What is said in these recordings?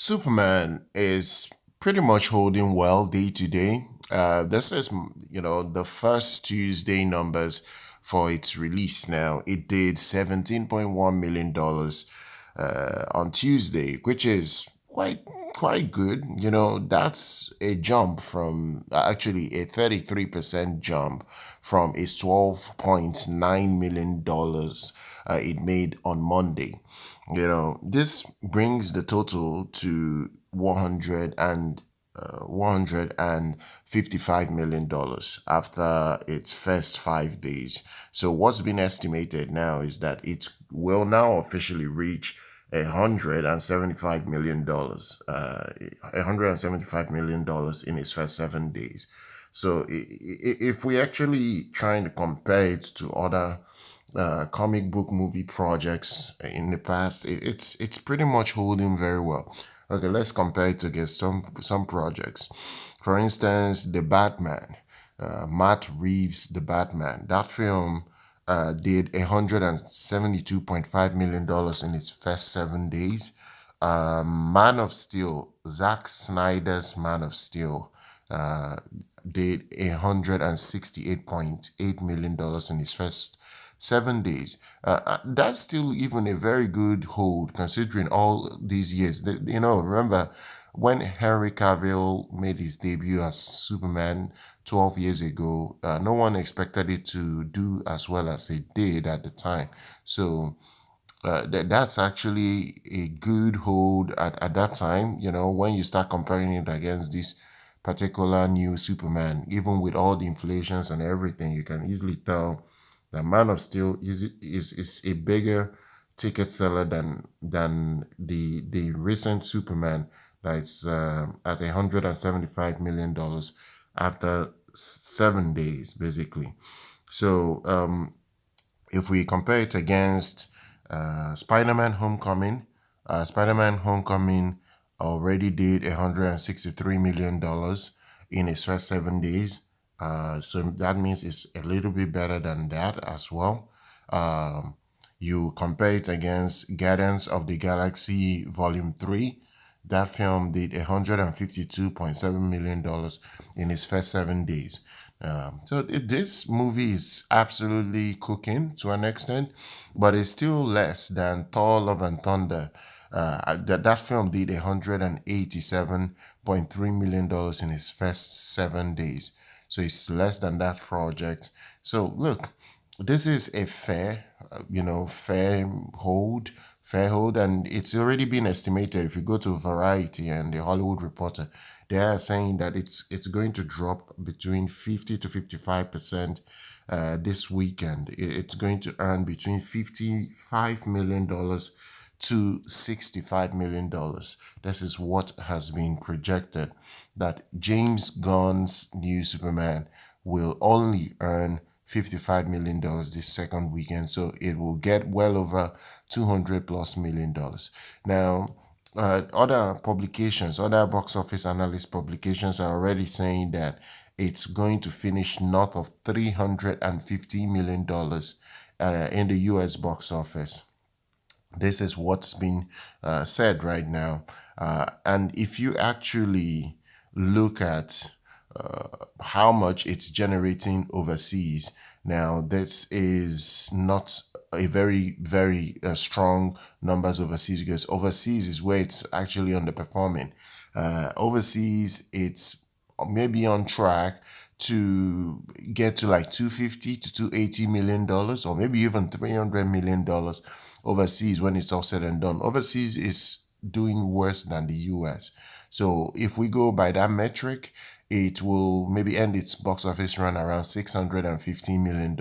Superman is pretty much holding well day to day. This is, the first Tuesday numbers for its release now. It did $17.1 million on Tuesday, which is quite good. That's a jump from actually a 33% jump from its $12.9 million it made on Monday. This brings the total to 155 million dollars after its first 5 days. So what's been estimated now is that it will now officially reach $175 million, $175 million in its first 7 days. So if we actually trying to compare it to other comic book movie projects in the past, it's pretty much holding very well. Okay, let's compare it against some projects. For instance, the Batman, Matt Reeves' The Batman. That film did $172.5 million in its first 7 days. Man of Steel, Zack Snyder's Man of Steel, did $168.8 million in its first 7 days. That's still even a very good hold considering all these years. Remember when Henry Cavill made his debut as Superman 12 years ago, no one expected it to do as well as it did at the time. So that's actually a good hold at that time. When you start comparing it against this particular new Superman, even with all the inflations and everything, you can easily tell that Man of Steel is a bigger ticket seller than the recent Superman that's at $175 million after 7 days, basically. So if we compare it against Spider-Man Homecoming, Spider-Man Homecoming already did $163 million in its first 7 days. So that means it's a little bit better than that as well. You compare it against Guardians of the Galaxy Volume 3. That film did $152.7 million in its first 7 days. This movie is absolutely cooking to an extent, but it's still less than Thor: Love and Thunder. That film did $187.3 million in its first 7 days. So it's less than that project. So look, this is a fair hold, and it's already been estimated. If you go to Variety and the Hollywood Reporter, they are saying that it's going to drop between 50 to 55% this weekend. It's going to earn between $55 million to $65 million. This is what has been projected, that James Gunn's new Superman will only earn $55 million this second weekend. So it will get well over $200+ million. Now, other publications, other box office analyst publications are already saying that it's going to finish north of $350 million in the US box office. This is what's been said right now. And if you actually look at how much it's generating overseas, now this is not a very, very strong numbers overseas, because overseas is where it's actually underperforming. Overseas, it's maybe on track to get to like 250 to 280 million dollars, or maybe even 300 million dollars overseas when it's all said and done. Overseas is doing worse than the US. So if we go by that metric, it will maybe end its box office run around $615 million.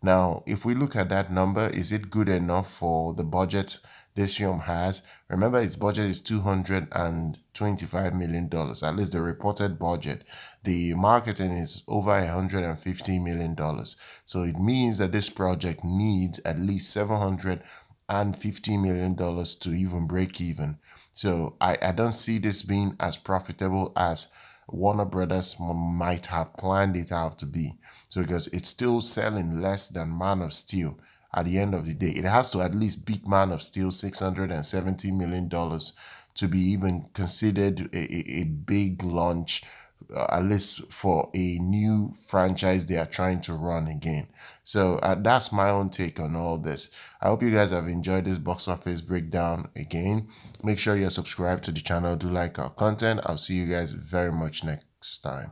Now, if we look at that number, is it good enough for the budget this film has? Remember, its budget is $225 million, at least the reported budget. The marketing is over $150 million. So it means that this project needs at least $750 million to even break even. So I don't see this being as profitable as Warner Brothers might have planned it out to be. So because it's still selling less than Man of Steel. At the end of the day, it has to at least beat Man of Steel $670 million to be even considered a big launch, at least for a new franchise they are trying to run again. So that's my own take on all this. I hope you guys have enjoyed this box office breakdown again. Make sure you're subscribed to the channel, do like our content. I'll see you guys very much next time.